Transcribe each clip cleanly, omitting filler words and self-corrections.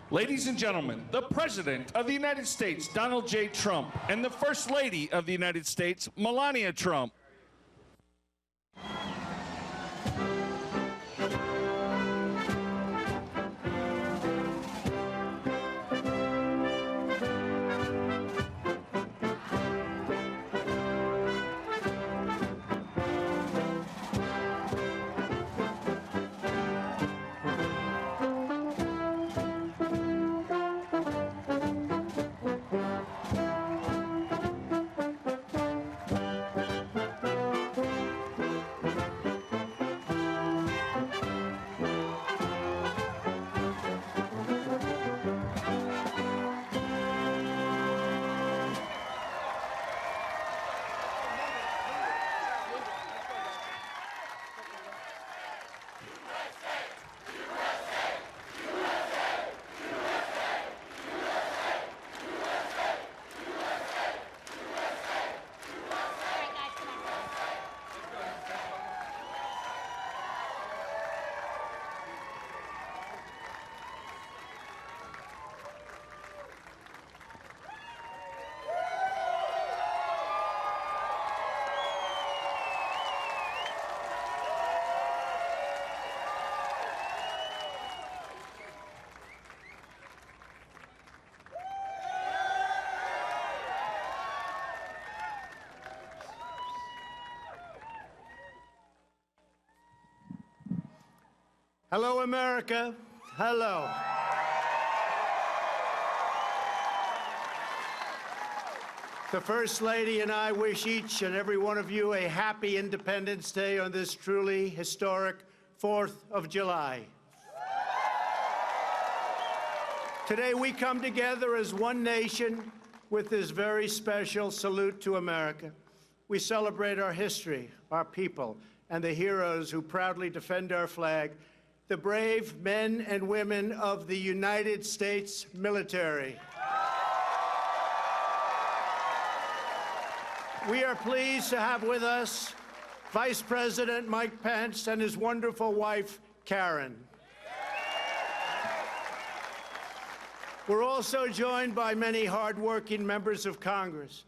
Ladies and gentlemen, the President of the United States, Donald J. Trump, and the First Lady of the United States, Melania Trump. Hello, America. Hello. The First Lady and I wish each and every one of you a happy Independence Day on this truly historic 4th of July. Today we come together as one nation with this very special salute to America. We celebrate our history, our people, and the heroes who proudly defend our flag, the brave men and women of the United States military. We are pleased to have with us Vice President Mike Pence and his wonderful wife, Karen. We're also joined by many hardworking members of Congress,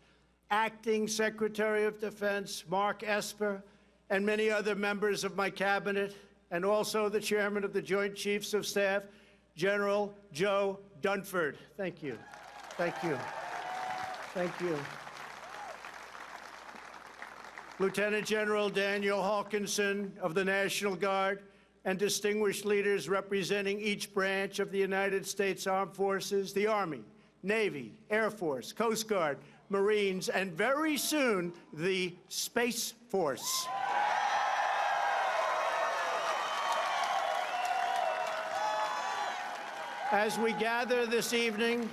Acting Secretary of Defense Mark Esper, and many other members of my cabinet, and also the Chairman of the Joint Chiefs of Staff, General Joe Dunford. Thank you. Thank you. Thank you. Lieutenant General Daniel Hawkinson of the National Guard, and distinguished leaders representing each branch of the United States Armed Forces, the Army, Navy, Air Force, Coast Guard, Marines, and very soon, the Space Force. As we gather this evening,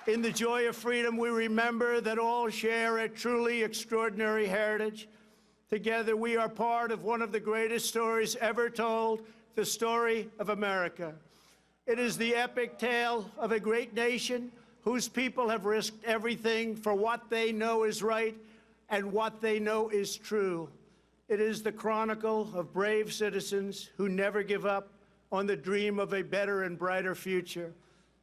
in the joy of freedom, we remember that all share a truly extraordinary heritage. Together, we are part of one of the greatest stories ever told, the story of America. It is the epic tale of a great nation whose people have risked everything for what they know is right and what they know is true. It is the chronicle of brave citizens who never give up on the dream of a better and brighter future.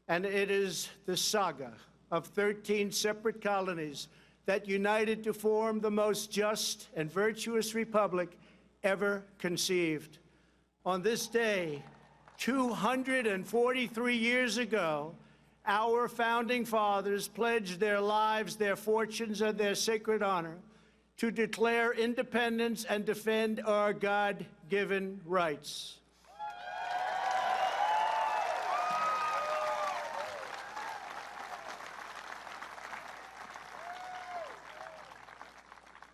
And it is the saga of 13 separate colonies that united to form the most just and virtuous republic ever conceived. On this day, 243 years ago, our founding fathers pledged their lives, their fortunes, and their sacred honor to declare independence and defend our God-given rights.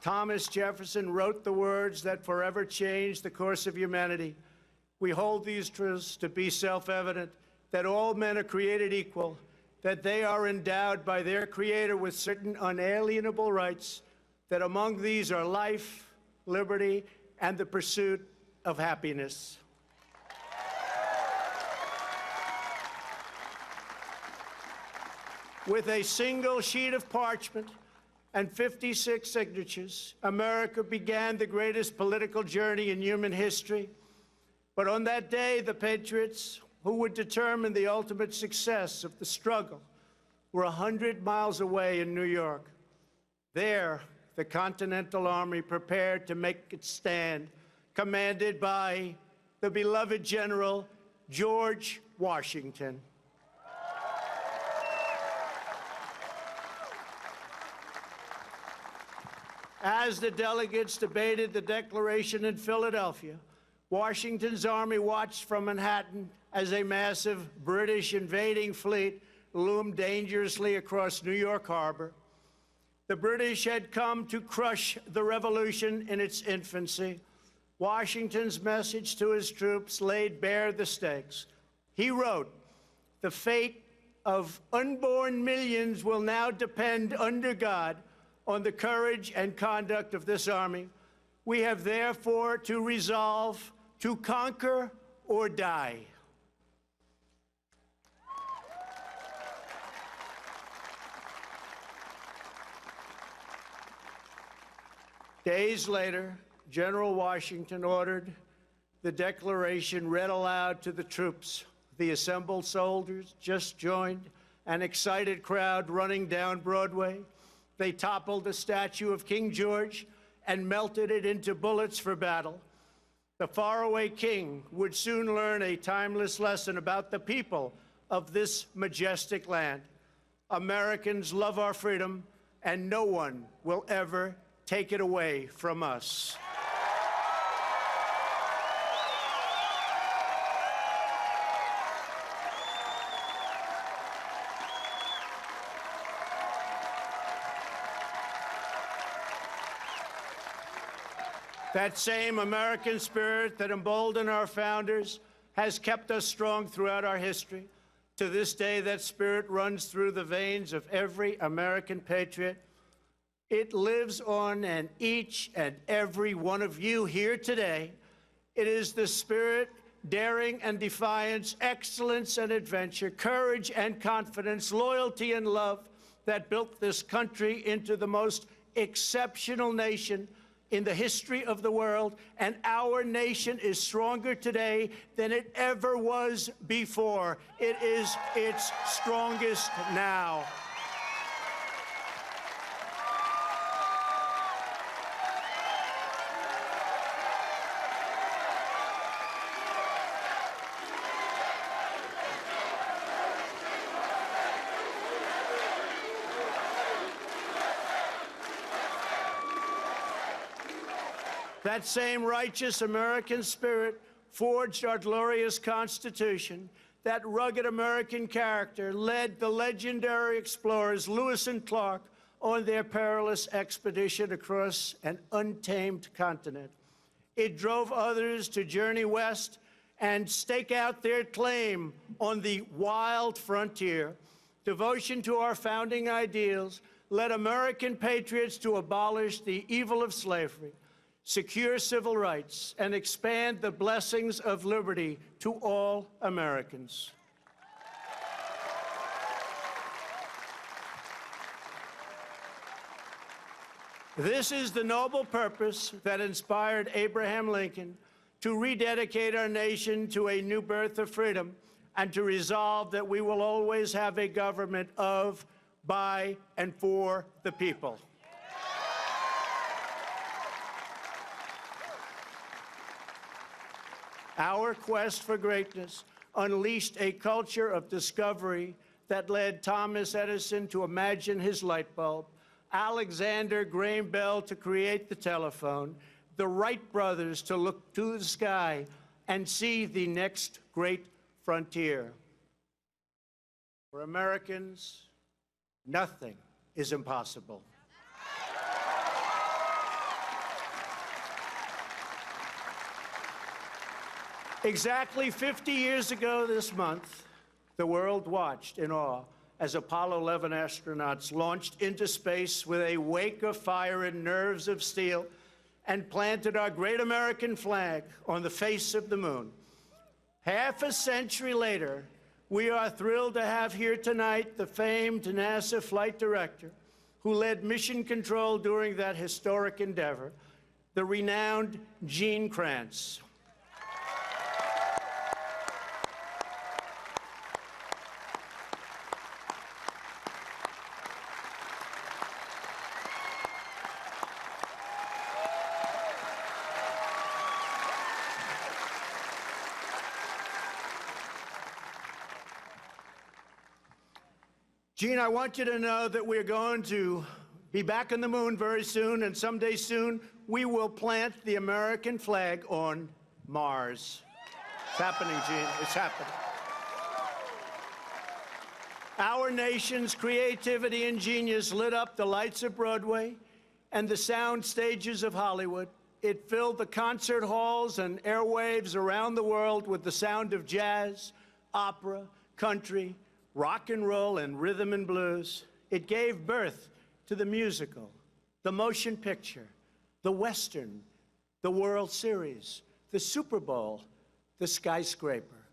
Thomas Jefferson wrote the words that forever changed the course of humanity. We hold these truths to be self-evident, that all men are created equal, that they are endowed by their Creator with certain unalienable rights, that among these are life, liberty, and the pursuit of happiness. With a single sheet of parchment, and 56 signatures, America began the greatest political journey in human history. But on that day, the patriots who would determine the ultimate success of the struggle were 100 miles away in New York. There, the Continental Army prepared to make its stand, commanded by the beloved General George Washington. As the delegates debated the Declaration in Philadelphia, Washington's army watched from Manhattan as a massive British invading fleet loomed dangerously across New York Harbor. The British had come to crush the revolution in its infancy. Washington's message to his troops laid bare the stakes. He wrote, "The fate of unborn millions will now depend under God on the courage and conduct of this army. We have therefore to resolve to conquer or die." Days later, General Washington ordered the Declaration read aloud to the troops. The assembled soldiers just joined an excited crowd running down Broadway. They toppled the statue of King George and melted it into bullets for battle. The faraway king would soon learn a timeless lesson about the people of this majestic land. Americans love our freedom, and no one will ever take it away from us. That same American spirit that emboldened our founders has kept us strong throughout our history. To this day, that spirit runs through the veins of every American patriot. It lives on in each and every one of you here today. It is the spirit, daring and defiance, excellence and adventure, courage and confidence, loyalty and love that built this country into the most exceptional nation in the history of the world, and our nation is stronger today than it ever was before. It is its strongest now. That same righteous American spirit forged our glorious Constitution. That rugged American character led the legendary explorers Lewis and Clark on their perilous expedition across an untamed continent. It drove others to journey west and stake out their claim on the wild frontier. Devotion to our founding ideals led American patriots to abolish the evil of slavery, secure civil rights, and expand the blessings of liberty to all Americans. This is the noble purpose that inspired Abraham Lincoln to rededicate our nation to a new birth of freedom and to resolve that we will always have a government of, by, and for the people. Our quest for greatness unleashed a culture of discovery that led Thomas Edison to imagine his light bulb, Alexander Graham Bell to create the telephone, the Wright brothers to look to the sky and see the next great frontier. For Americans, nothing is impossible. Exactly 50 years ago this month, the world watched in awe as Apollo 11 astronauts launched into space with a wake of fire and nerves of steel and planted our great American flag on the face of the moon. Half a century later, we are thrilled to have here tonight the famed NASA flight director who led mission control during that historic endeavor, the renowned Gene Kranz. Gene, I want you to know that we're going to be back on the moon very soon, and someday soon we will plant the American flag on Mars. It's happening, Gene. It's happening. Our nation's creativity and genius lit up the lights of Broadway and the sound stages of Hollywood. It filled the concert halls and airwaves around the world with the sound of jazz, opera, country, rock and roll, and rhythm and blues. It gave birth to the musical, the motion picture, the Western, the World Series, the Super Bowl, the skyscraper,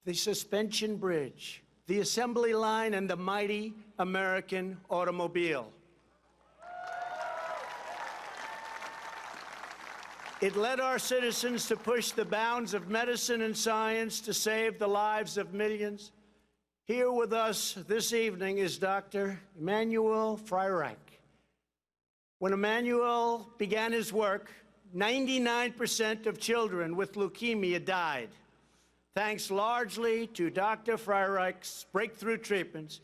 the suspension bridge, the assembly line, and the mighty American automobile. It led our citizens to push the bounds of medicine and science to save the lives of millions. Here with us this evening is Dr. Emanuel Freireich. When Emanuel began his work, 99% of children with leukemia died. Thanks largely to Dr. Freireich's breakthrough treatments,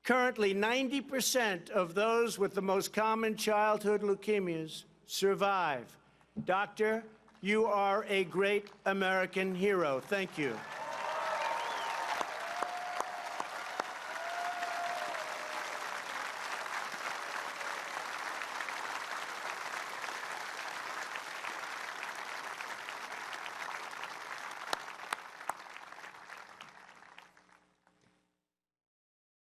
currently 90% of those with the most common childhood leukemias survive. Doctor, you are a great American hero. Thank you.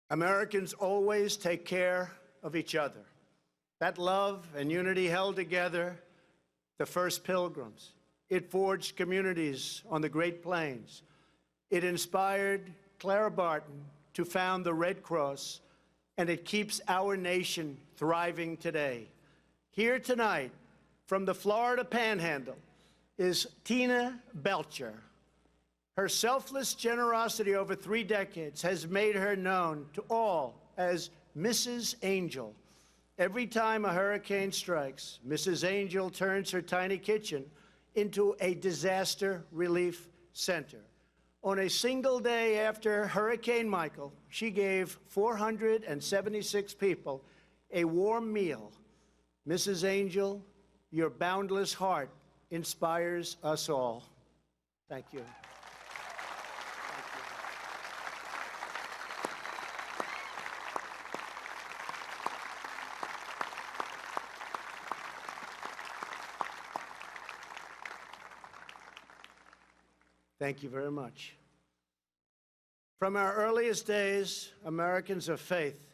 Americans always take care of each other. That love and unity held together the first pilgrims. It forged communities on the Great Plains. It inspired Clara Barton to found the Red Cross, and it keeps our nation thriving today. Here tonight, from the Florida Panhandle, is Tina Belcher. Her selfless generosity over 3 decades has made her known to all as Mrs. Angel. Every time a hurricane strikes, Mrs. Angel turns her tiny kitchen into a disaster relief center. On a single day after Hurricane Michael, she gave 476 people a warm meal. Mrs. Angel, your boundless heart inspires us all. Thank you. Thank you very much. From our earliest days, Americans of faith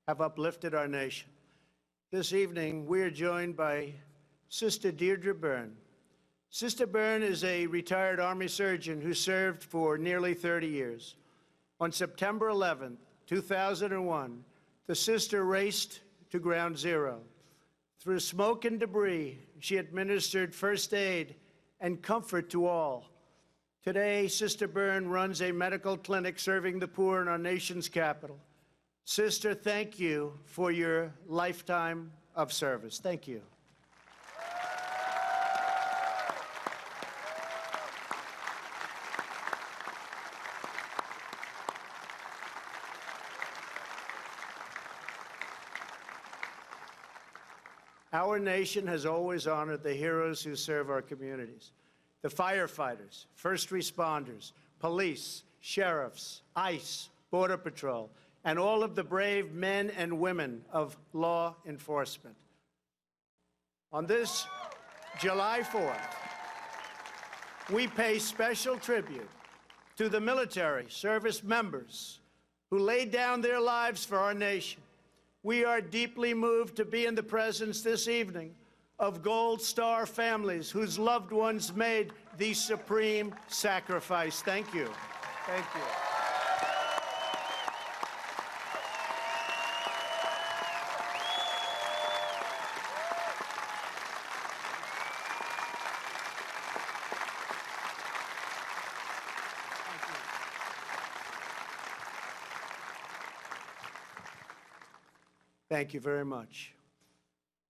have uplifted our nation. This evening, we are joined by Sister Deirdre Byrne. Sister Byrne is a retired Army surgeon who served for nearly 30 years. On September 11, 2001, the sister raced to ground zero. Through smoke and debris, she administered first aid and comfort to all. Today, Sister Byrne runs a medical clinic serving the poor in our nation's capital. Sister, thank you for your lifetime of service. Thank you. Our nation has always honored the heroes who serve our communities. The firefighters, first responders, police, sheriffs, ICE, Border Patrol, and all of the brave men and women of law enforcement. On this July 4th, we pay special tribute to the military service members who laid down their lives for our nation. We are deeply moved to be in the presence this evening of Gold Star families whose loved ones made the supreme sacrifice. Thank you. Thank you. Thank you very much.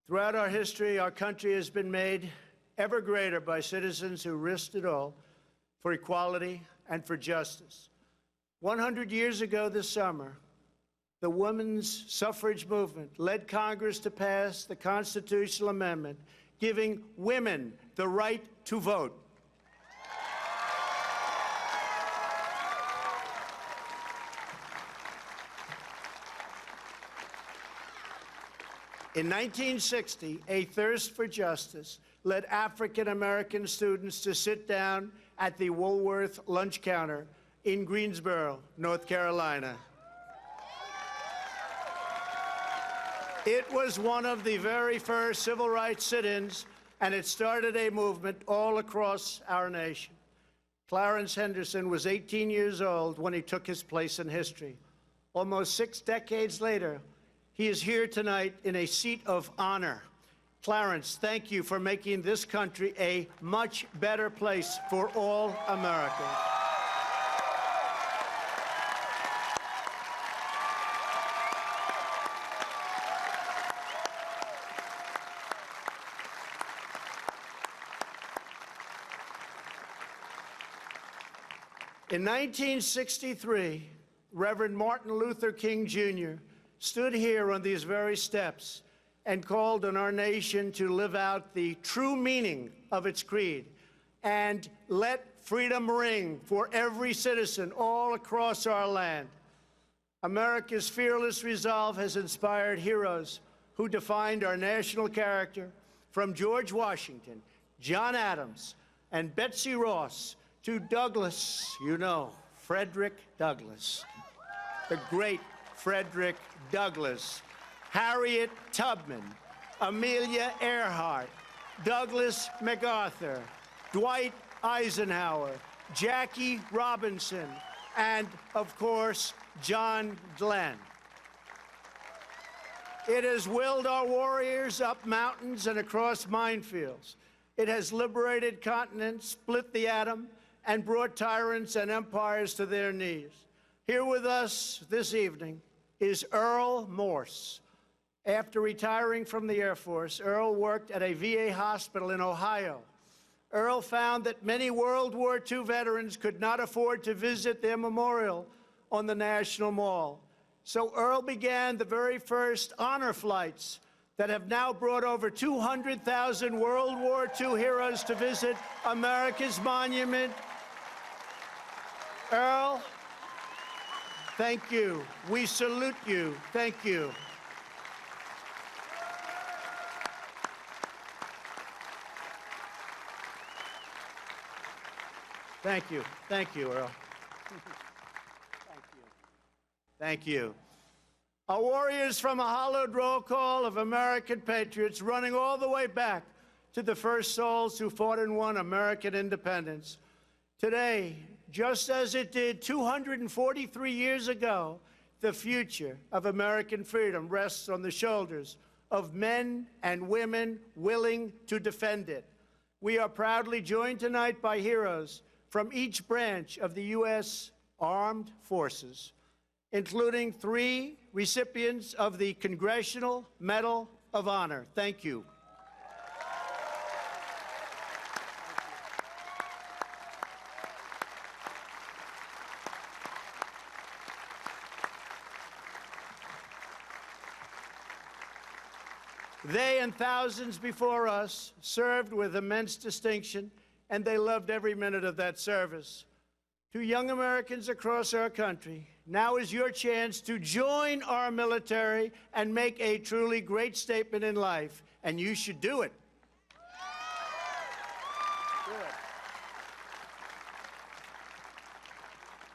Throughout our history, our country has been made ever greater by citizens who risked it all for equality and for justice. 100 years ago this summer, the women's suffrage movement led Congress to pass the constitutional amendment giving women the right to vote. In 1960, a thirst for justice led African-American students to sit down at the Woolworth lunch counter in Greensboro, North Carolina. It was one of the very first civil rights sit-ins, and it started a movement all across our nation. Clarence Henderson was 18 years old when he took his place in history. Almost 6 decades later, he is here tonight in a seat of honor. Clarence, thank you for making this country a much better place for all Americans. In 1963, Reverend Martin Luther King Jr. stood here on these very steps and called on our nation to live out the true meaning of its creed and let freedom ring for every citizen all across our land. America's fearless resolve has inspired heroes who defined our national character, from George Washington, John Adams, and Betsy Ross to Douglas, Frederick Douglass, the great Frederick Douglass, Harriet Tubman, Amelia Earhart, Douglas MacArthur, Dwight Eisenhower, Jackie Robinson, and, of course, John Glenn. It has willed our warriors up mountains and across minefields. It has liberated continents, split the atom, and brought tyrants and empires to their knees. Here with us this evening is Earl Morse. After retiring from the Air Force, Earl worked at a VA hospital in Ohio. Earl found that many World War II veterans could not afford to visit their memorial on the National Mall. So Earl began the very first honor flights that have now brought over 200,000 World War II heroes to visit America's monument. Earl, thank you. We salute you. Thank you. Thank you. Thank you, Earl. Thank you. Thank you. Our warriors from a hallowed roll call of American patriots running all the way back to the first souls who fought and won American independence. Today, just as it did 243 years ago, the future of American freedom rests on the shoulders of men and women willing to defend it. We are proudly joined tonight by heroes from each branch of the U.S. Armed Forces, including 3 recipients of the Congressional Medal of Honor. Thank you. They and thousands before us served with immense distinction, and they loved every minute of that service. To young Americans across our country, now is your chance to join our military and make a truly great statement in life, and you should do it.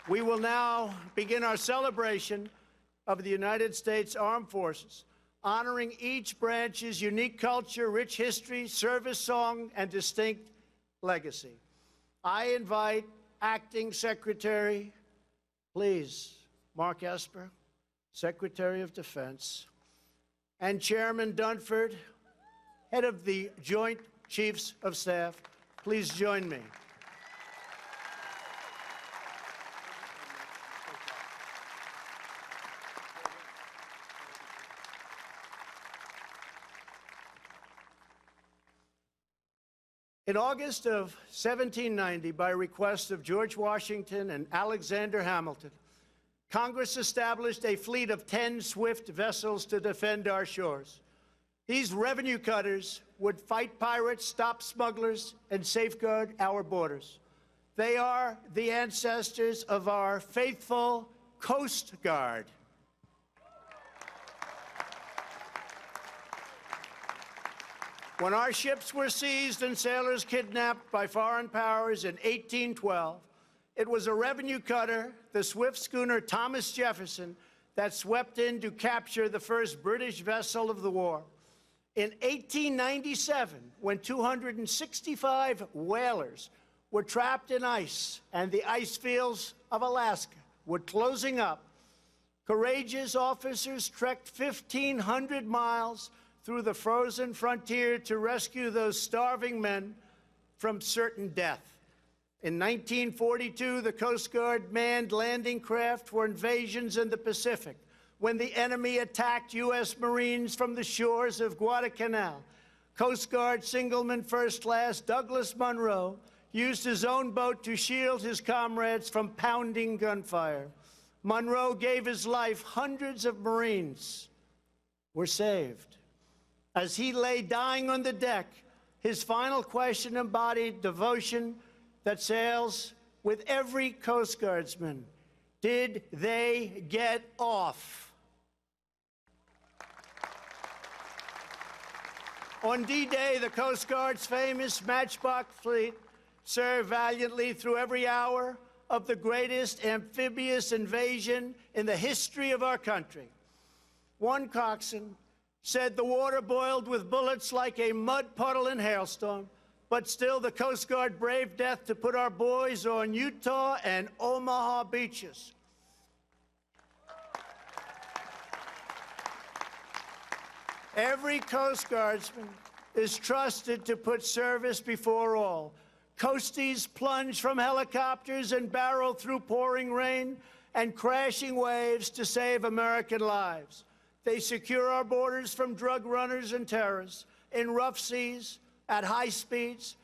We will now begin our celebration of the United States Armed Forces, honoring each branch's unique culture, rich history, service song, and distinct legacy. I invite Acting Secretary, please, Mark Esper, Secretary of Defense, and Chairman Dunford, head of the Joint Chiefs of Staff, please join me. In August of 1790, by request of George Washington and Alexander Hamilton, Congress established a fleet of 10 swift vessels to defend our shores. These revenue cutters would fight pirates, stop smugglers, and safeguard our borders. They are the ancestors of our faithful Coast Guard. When our ships were seized and sailors kidnapped by foreign powers in 1812, it was a revenue cutter, the swift schooner Thomas Jefferson, that swept in to capture the first British vessel of the war. In 1897, when 265 whalers were trapped in ice and the ice fields of Alaska were closing up, courageous officers trekked 1,500 miles through the frozen frontier to rescue those starving men from certain death. In 1942, the Coast Guard manned landing craft for invasions in the Pacific when the enemy attacked U.S. Marines from the shores of Guadalcanal. Coast Guard Signalman First Class Douglas Munro used his own boat to shield his comrades from pounding gunfire. Munro gave his life. Hundreds of Marines were saved. As he lay dying on the deck, his final question embodied devotion that sails with every Coast Guardsman. Did they get off? On D-Day, the Coast Guard's famous Matchbox fleet served valiantly through every hour of the greatest amphibious invasion in the history of our country. One coxswain said the water boiled with bullets like a mud puddle in hailstorm, but still the Coast Guard braved death to put our boys on Utah and Omaha beaches. Every Coast Guardsman is trusted to put service before all. Coasties plunge from helicopters and barrel through pouring rain and crashing waves to save American lives. They secure our borders from drug runners and terrorists in rough seas, at high speeds.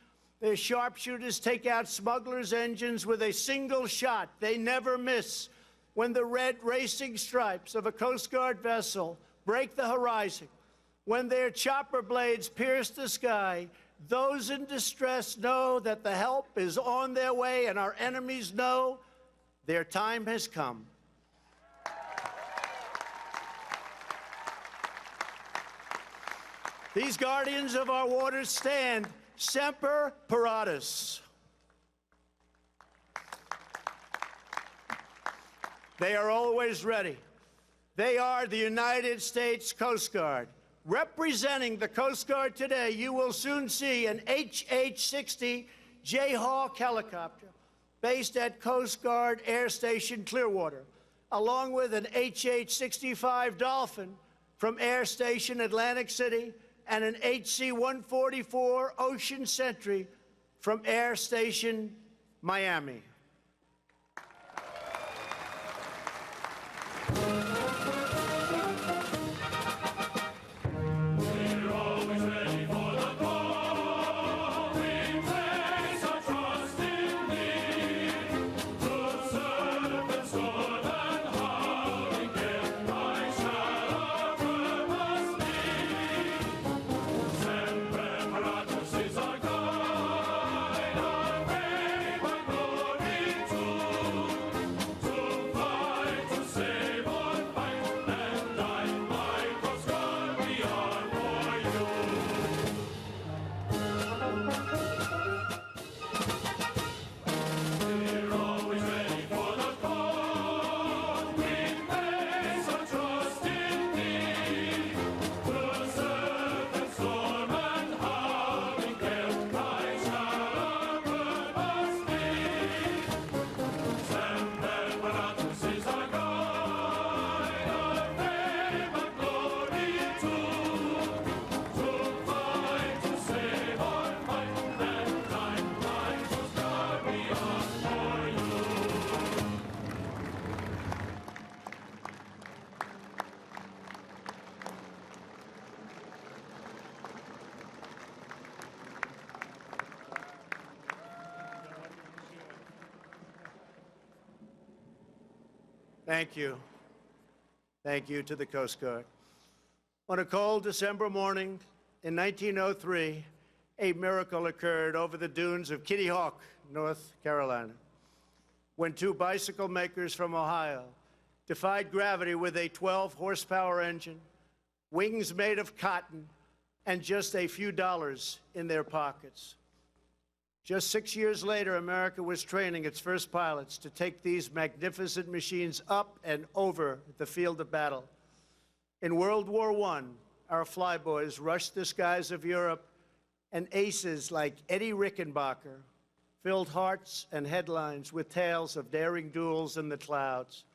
Their sharpshooters take out smugglers' engines with a single shot. They never miss. When the red racing stripes of a Coast Guard vessel break the horizon, when their chopper blades pierce the sky, those in distress know that the help is on their way, and our enemies know their time has come. These guardians of our waters stand semper paratus. They are always ready. They are the United States Coast Guard. Representing the Coast Guard today, you will soon see an HH-60 Jayhawk helicopter based at Coast Guard Air Station Clearwater, along with an HH-65 Dolphin from Air Station Atlantic City and an HC-144 Ocean Sentry from Air Station Miami. Thank you. Thank you to the Coast Guard. On a cold December morning in 1903, a miracle occurred over the dunes of Kitty Hawk, North Carolina, when two bicycle makers from Ohio defied gravity with a 12-horsepower engine, wings made of cotton, and just a few dollars in their pockets. Just 6 years later, America was training its first pilots to take these magnificent machines up and over the field of battle. In World War I, our flyboys rushed the skies of Europe, and aces like Eddie Rickenbacker filled hearts and headlines with tales of daring duels in the clouds.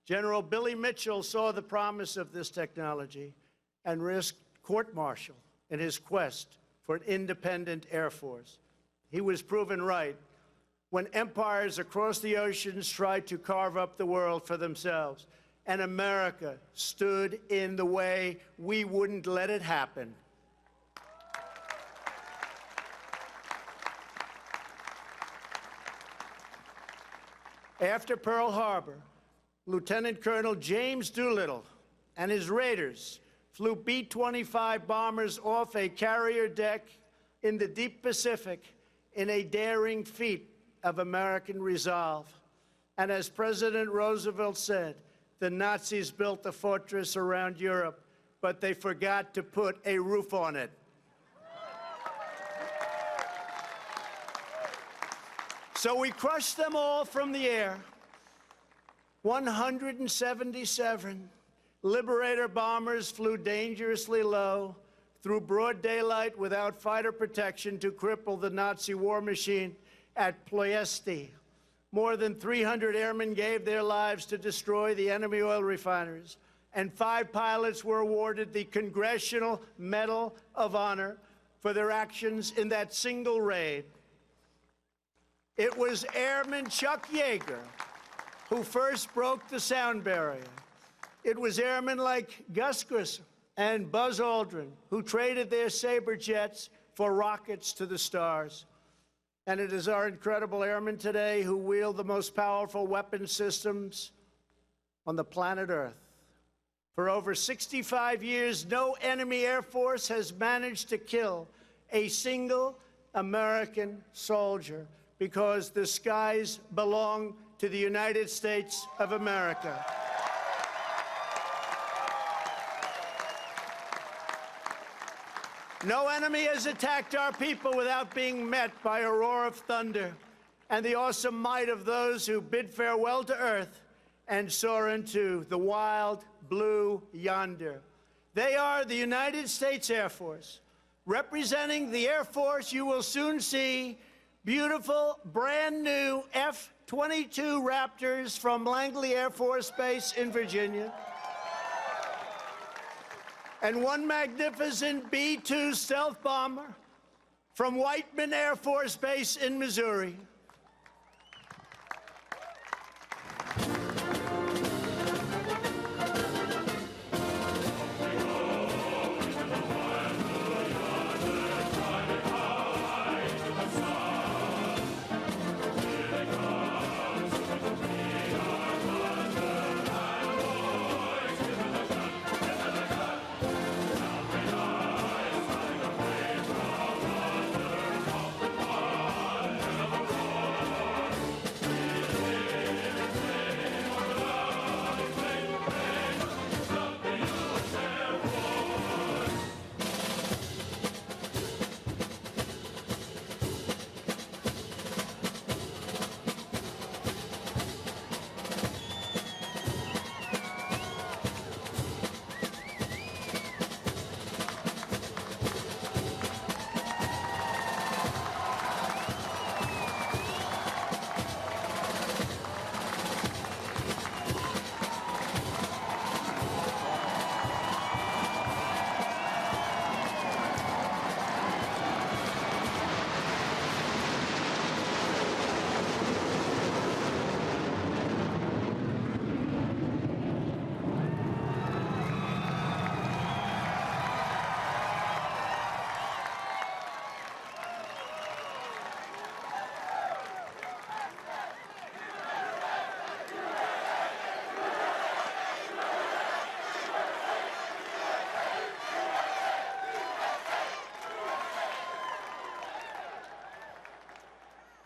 General Billy Mitchell saw the promise of this technology and risked court-martial in his quest for an independent Air Force. He was proven right when empires across the oceans tried to carve up the world for themselves, and America stood in the way. We wouldn't let it happen. After Pearl Harbor, Lieutenant Colonel James Doolittle and his raiders flew B-25 bombers off a carrier deck in the deep Pacific in a daring feat of American resolve. And as President Roosevelt said, the Nazis built a fortress around Europe, but they forgot to put a roof on it. So we crushed them all from the air. 177 Liberator bombers flew dangerously low through broad daylight without fighter protection to cripple the Nazi war machine at Ploiesti. More than 300 airmen gave their lives to destroy the enemy oil refineries, and 5 pilots were awarded the Congressional Medal of Honor for their actions in that single raid. It was Airman Chuck Yeager who first broke the sound barrier. It was airmen like Gus Grissom and Buzz Aldrin who traded their Sabre jets for rockets to the stars. And it is our incredible airmen today who wield the most powerful weapon systems on the planet Earth. For over 65 years, no enemy air force has managed to kill a single American soldier because the skies belong to the United States of America. No enemy has attacked our people without being met by a roar of thunder and the awesome might of those who bid farewell to earth and soar into the wild blue yonder. They are the United States Air Force. Representing the Air Force, you will soon see beautiful, brand new F-22 Raptors from Langley Air Force Base in Virginia, and one magnificent B-2 stealth bomber from Whiteman Air Force Base in Missouri.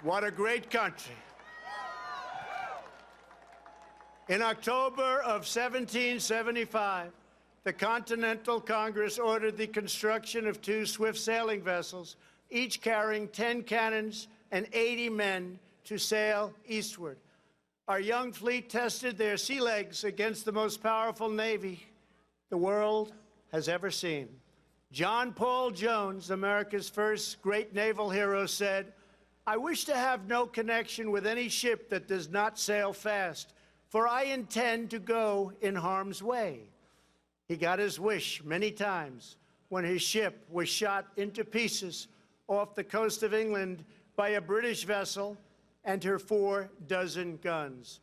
What a great country. In October of 1775, the Continental Congress ordered the construction of 2 swift sailing vessels, each carrying 10 cannons and 80 men to sail eastward. Our young fleet tested their sea legs against the most powerful navy the world has ever seen. John Paul Jones, America's first great naval hero, said, "I wish to have no connection with any ship that does not sail fast, for I intend to go in harm's way." He got his wish many times when his ship was shot into pieces off the coast of England by a British vessel and her 4 dozen guns.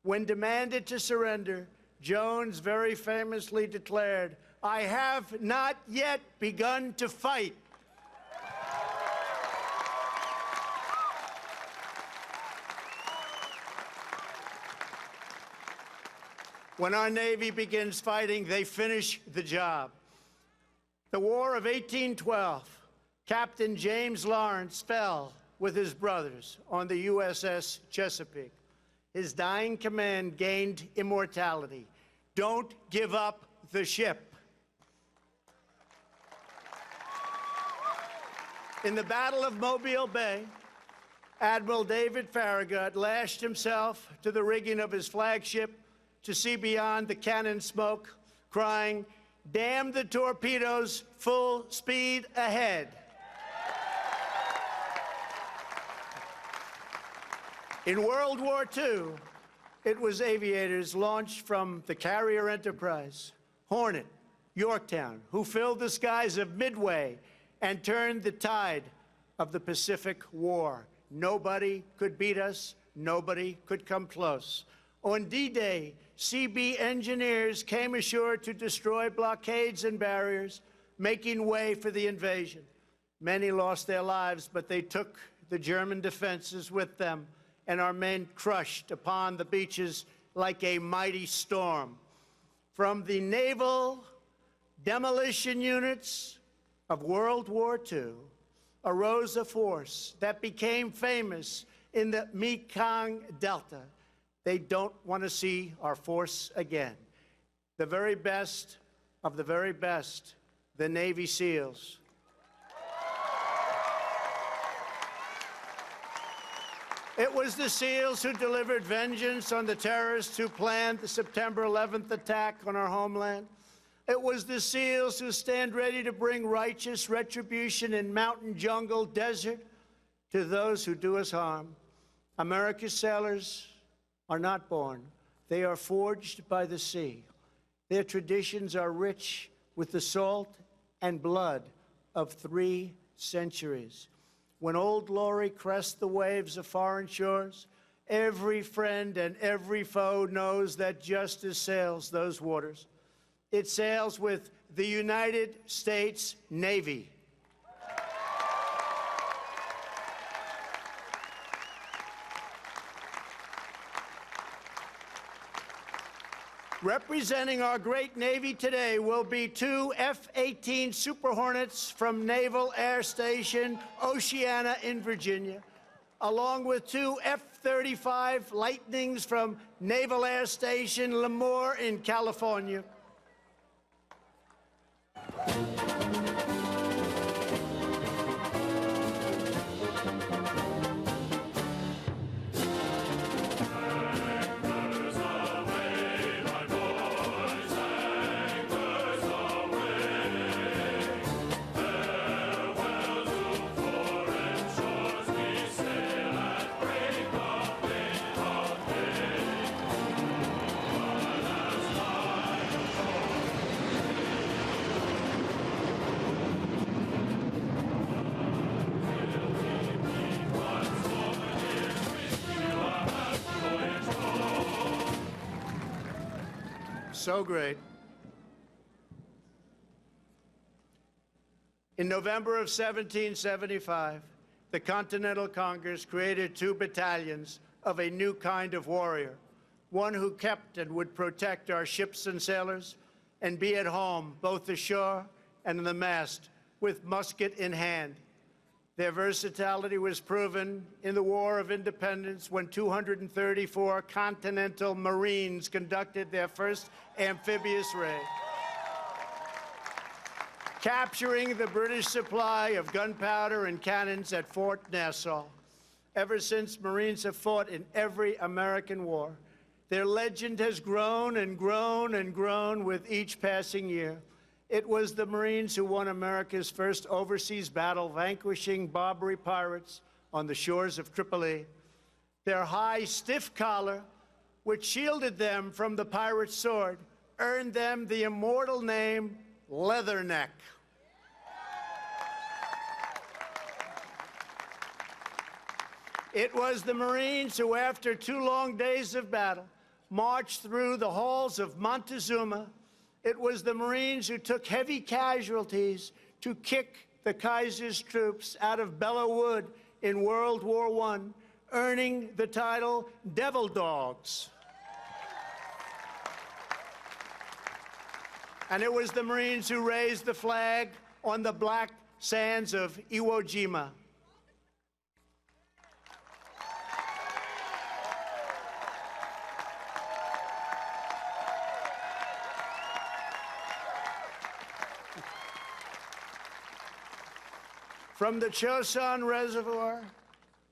When demanded to surrender, Jones very famously declared, "I have not yet begun to fight." When our Navy begins fighting, they finish the job. The War of 1812, Captain James Lawrence fell with his brothers on the USS Chesapeake. His dying command gained immortality. Don't give up the ship. In the Battle of Mobile Bay, Admiral David Farragut lashed himself to the rigging of his flagship to see beyond the cannon smoke, crying, "Damn the torpedoes, full speed ahead." In World War II, it was aviators launched from the carrier Enterprise, Hornet, Yorktown, who filled the skies of Midway and turned the tide of the Pacific War. Nobody could beat us. Nobody could come close. On D-Day, CB engineers came ashore to destroy blockades and barriers, making way for the invasion. Many lost their lives, but they took the German defenses with them, and our men crushed upon the beaches like a mighty storm. From the naval demolition units of World War II arose a force that became famous in the Mekong Delta. They don't want to see our force again. The very best of the very best, the Navy SEALs. It was the SEALs who delivered vengeance on the terrorists who planned the September 11th attack on our homeland. It was the SEALs who stand ready to bring righteous retribution in mountain, jungle, desert to those who do us harm. America's sailors are not born. They are forged by the sea. Their traditions are rich with the salt and blood of 3 centuries. When Old Glory crests the waves of foreign shores, every friend and every foe knows that justice sails those waters. It sails with the United States Navy. Representing our great Navy today will be 2 F-18 Super Hornets from Naval Air Station Oceana in Virginia, along with 2 F-35 Lightnings from Naval Air Station Lemoore in California. So great. In November of 1775, the Continental Congress created 2 battalions of a new kind of warrior, one who kept and would protect our ships and sailors and be at home both ashore and in the mast with musket in hand. Their versatility was proven in the War of Independence when 234 Continental Marines conducted their first amphibious raid, capturing the British supply of gunpowder and cannons at Fort Nassau. Ever since, Marines have fought in every American war. Their legend has grown and grown and grown with each passing year. It was the Marines who won America's first overseas battle, vanquishing Barbary pirates on the shores of Tripoli. Their high, stiff collar, which shielded them from the pirate's sword, earned them the immortal name Leatherneck. It was the Marines who, after 2 long days of battle, marched through the halls of Montezuma. It was the Marines who took heavy casualties to kick the Kaiser's troops out of Belleau Wood in World War I, earning the title Devil Dogs. And it was the Marines who raised the flag on the black sands of Iwo Jima. From the Chosin Reservoir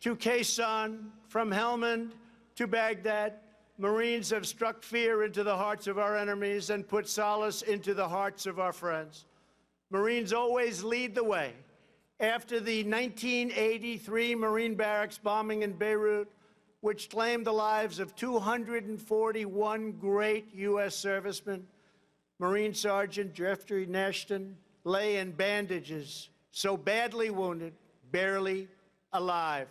to Khe Sanh, from Helmand to Baghdad, Marines have struck fear into the hearts of our enemies and put solace into the hearts of our friends. Marines always lead the way. After the 1983 Marine barracks bombing in Beirut, which claimed the lives of 241 great U.S. servicemen, Marine Sergeant Jeffrey Nashton lay in bandages, so badly wounded, barely alive.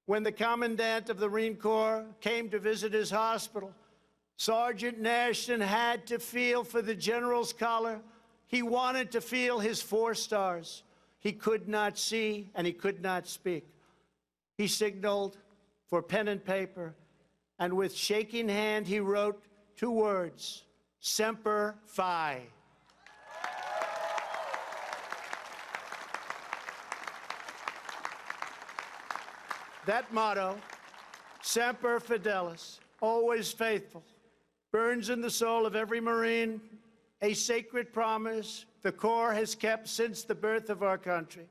When the commandant of the Marine Corps came to visit his hospital, Sergeant Nashton had to feel for the general's collar. He wanted to feel his 4 stars. He could not see and he could not speak. He signaled for pen and paper, and with shaking hand he wrote 2 words, Semper Fi. That motto, Semper Fidelis, always faithful, burns in the soul of every Marine, a sacred promise the Corps has kept since the birth of our country.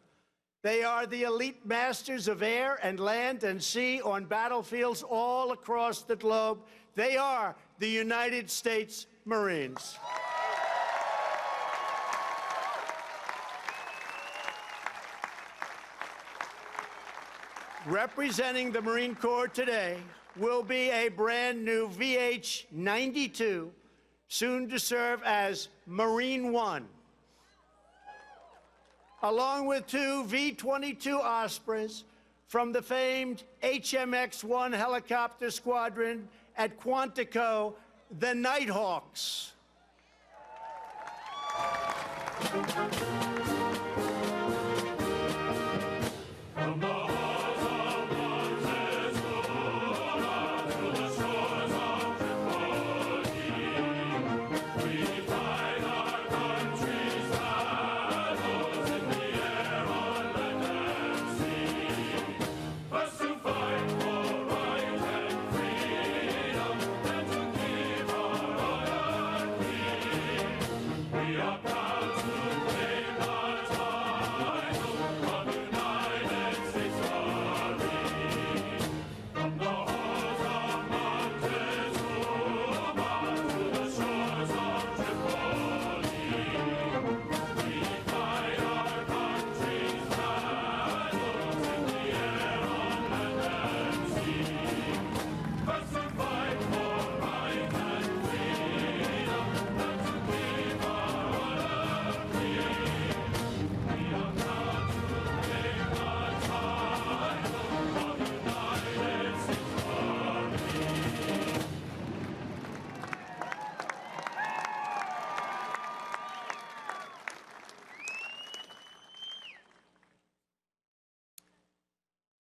They are the elite masters of air and land and sea on battlefields all across the globe. They are the United States Marines. Representing the Marine Corps today will be a brand new VH-92, soon to serve as Marine One, along with 2 V-22 Ospreys from the famed HMX-1 helicopter squadron at Quantico, the Nighthawks.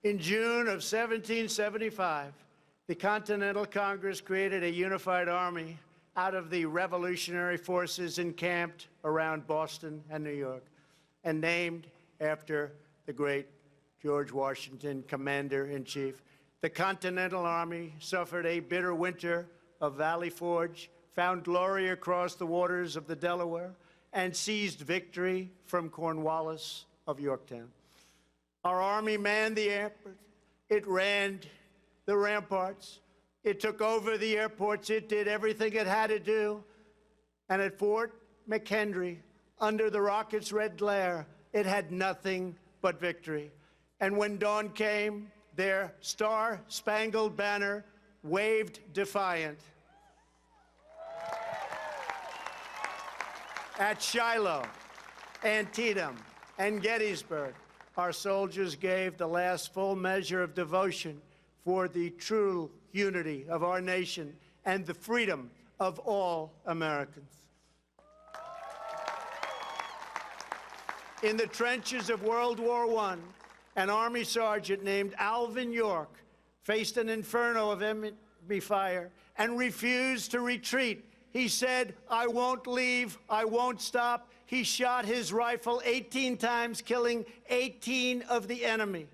In June of 1775, the Continental Congress created a unified army out of the revolutionary forces encamped around Boston and New York, and named after the great George Washington, Commander-in-Chief. The Continental Army suffered a bitter winter of Valley Forge, found glory across the waters of the Delaware, and seized victory from Cornwallis of Yorktown. Our Army manned the airport. It ran the ramparts. It took over the airports. It did everything it had to do. And at Fort McHenry, under the rocket's red glare, it had nothing but victory. And when dawn came, their star-spangled banner waved defiant. At Shiloh, Antietam, and Gettysburg, our soldiers gave the last full measure of devotion for the true unity of our nation and the freedom of all Americans. In the trenches of World War I, an Army sergeant named Alvin York faced an inferno of enemy fire and refused to retreat. He said, "I won't leave, I won't stop." He shot his rifle 18 times, killing 18 of the enemy.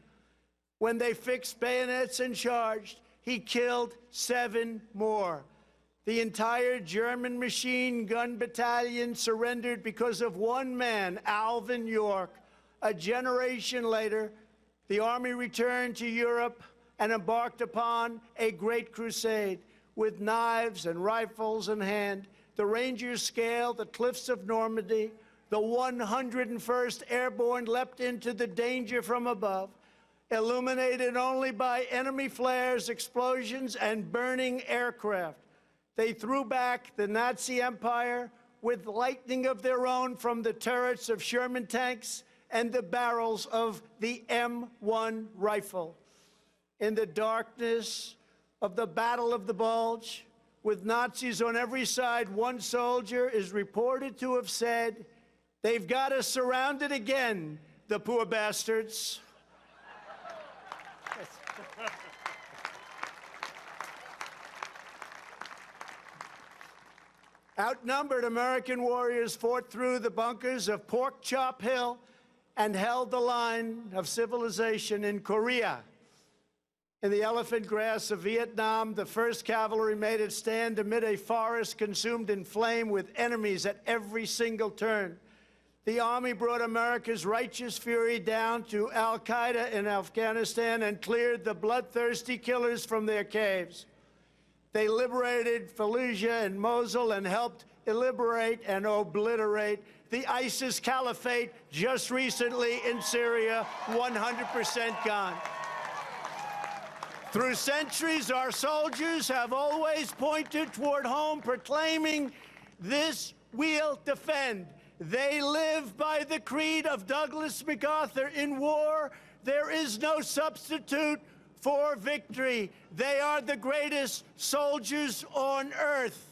When they fixed bayonets and charged, he killed 7 more. The entire German machine gun battalion surrendered because of one man, Alvin York. A generation later, the Army returned to Europe and embarked upon a great crusade. With knives and rifles in hand, the Rangers scaled the cliffs of Normandy. The 101st Airborne leapt into the danger from above, illuminated only by enemy flares, explosions, and burning aircraft. They threw back the Nazi Empire with lightning of their own from the turrets of Sherman tanks and the barrels of the M1 rifle. In the darkness of the Battle of the Bulge, with Nazis on every side, one soldier is reported to have said, "They've got us surrounded again, the poor bastards." Outnumbered, American warriors fought through the bunkers of Pork Chop Hill and held the line of civilization in Korea. In the elephant grass of Vietnam, the 1st Cavalry made its stand amid a forest consumed in flame with enemies at every single turn. The Army brought America's righteous fury down to al-Qaeda in Afghanistan and cleared the bloodthirsty killers from their caves. They liberated Fallujah and Mosul and helped liberate and obliterate the ISIS caliphate just recently in Syria, 100% gone. Through centuries, our soldiers have always pointed toward home, proclaiming, "This we'll defend." They live by the creed of Douglas MacArthur: "In war, there is no substitute for victory." They are the greatest soldiers on earth.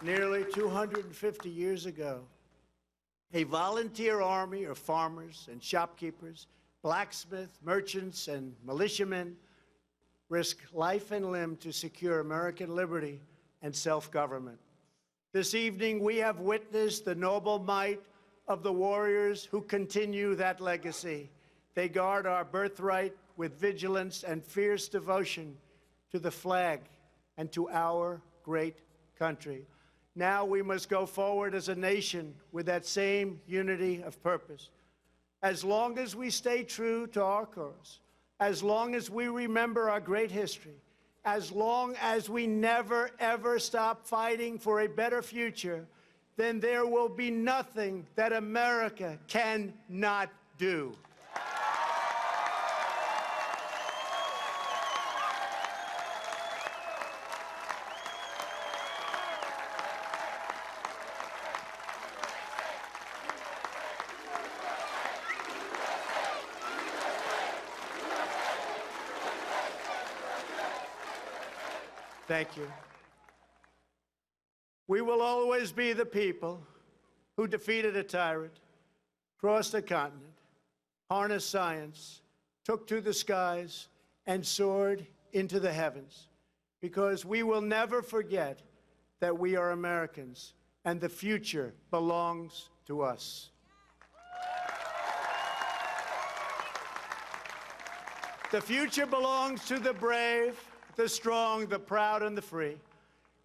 Nearly 250 years ago, a volunteer army of farmers and shopkeepers, blacksmiths, merchants, and militiamen risked life and limb to secure American liberty and self-government. This evening, we have witnessed the noble might of the warriors who continue that legacy. They guard our birthright with vigilance and fierce devotion to the flag and to our great country. Now we must go forward as a nation with that same unity of purpose. As long as we stay true to our cause, as long as we remember our great history, as long as we never, ever stop fighting for a better future, then there will be nothing that America cannot do. Thank you. We will always be the people who defeated a tyrant, crossed a continent, harnessed science, took to the skies, and soared into the heavens. Because we will never forget that we are Americans, and the future belongs to us. The future belongs to the brave, the strong, the proud, and the free.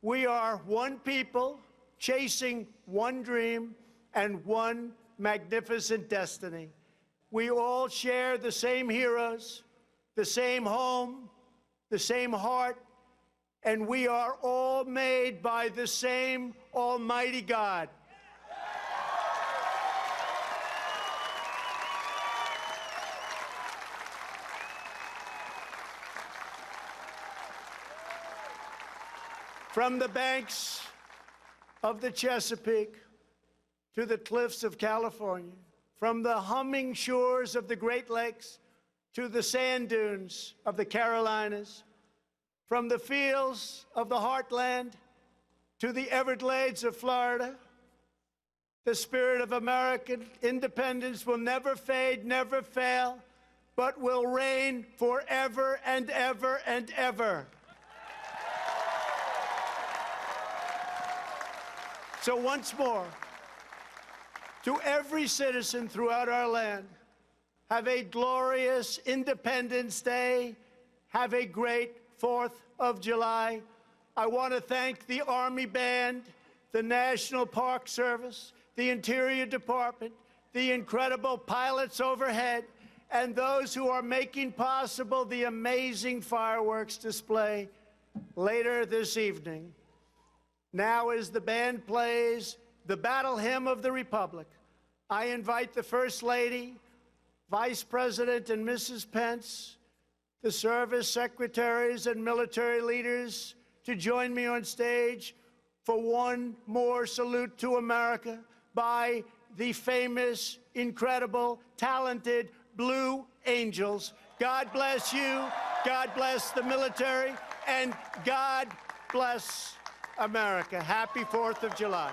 We are one people chasing one dream and one magnificent destiny. We all share the same heroes, the same home, the same heart, and we are all made by the same Almighty God. From the banks of the Chesapeake to the cliffs of California, from the humming shores of the Great Lakes to the sand dunes of the Carolinas, from the fields of the heartland to the Everglades of Florida, the spirit of American independence will never fade, never fail, but will reign forever and ever and ever. So once more, to every citizen throughout our land, have a glorious Independence Day. Have a great 4th of July. I want to thank the Army Band, the National Park Service, the Interior Department, the incredible pilots overhead, and those who are making possible the amazing fireworks display later this evening. Now, as the band plays the Battle Hymn of the Republic, I invite the First Lady, Vice President and Mrs. Pence, the service secretaries and military leaders to join me on stage for one more salute to America by the famous, incredible, talented Blue Angels. God bless you, God bless the military, and God bless America. Happy 4th of July.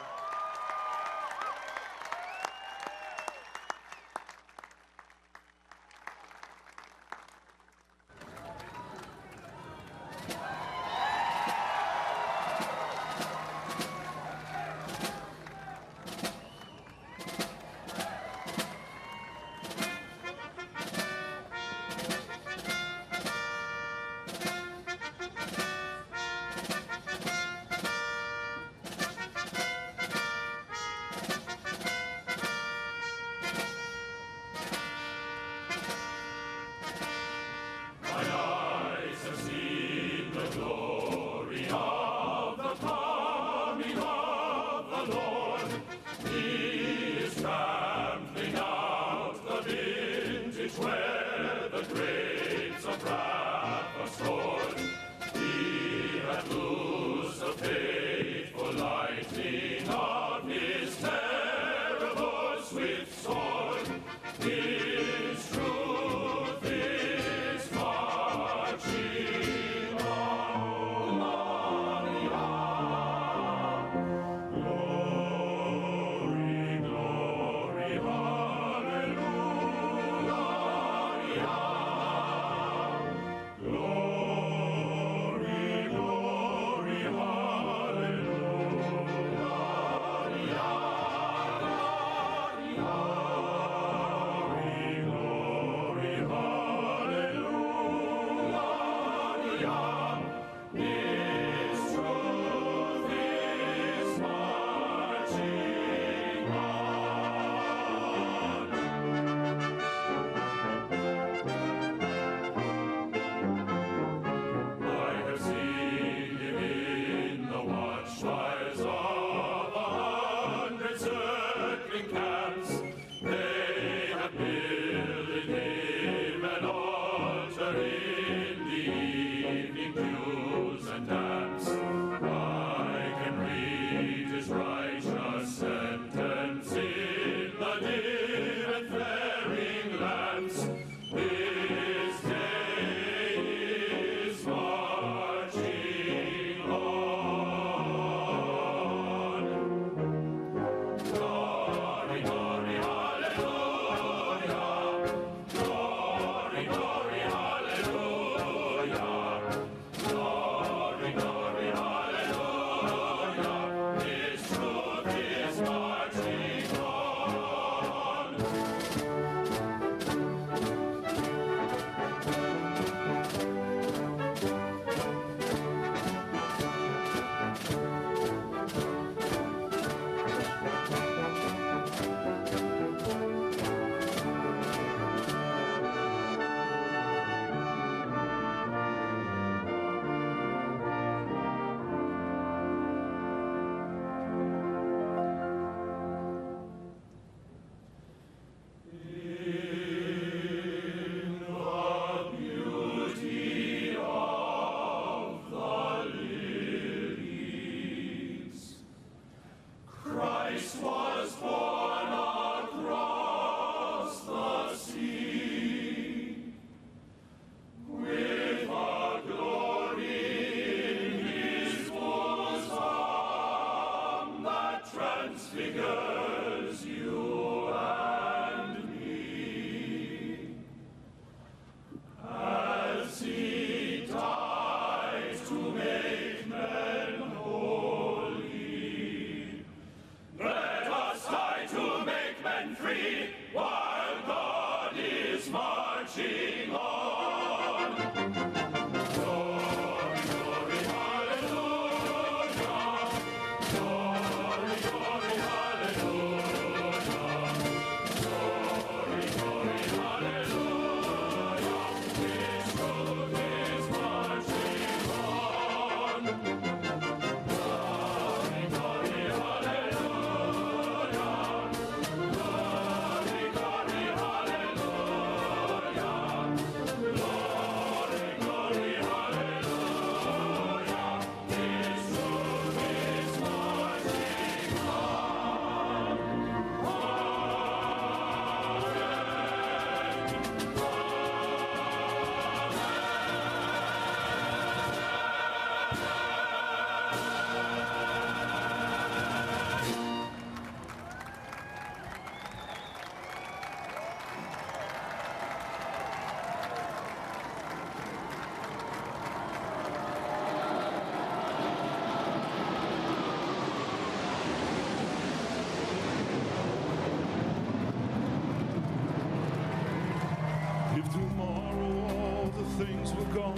If tomorrow all the things were gone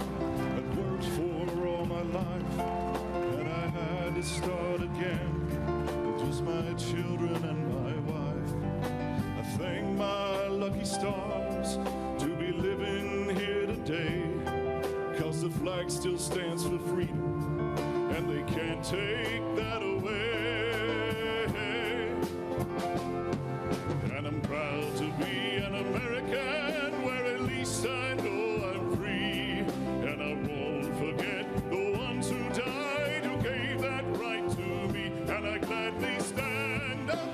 I'd worked for all my life, and I had to start again with just my children and my wife, I thank my lucky stars to be living here today, 'cause the flag still stands for freedom, and they can't take that away. And I'm proud to be an American, where at least I know I'm free. And I won't forget the ones who died, who gave that right to me. And I gladly stand up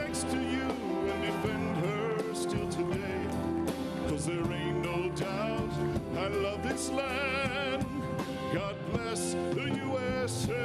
next to you and defend her still today. 'Cause there ain't no doubt I love this land. God bless the USA.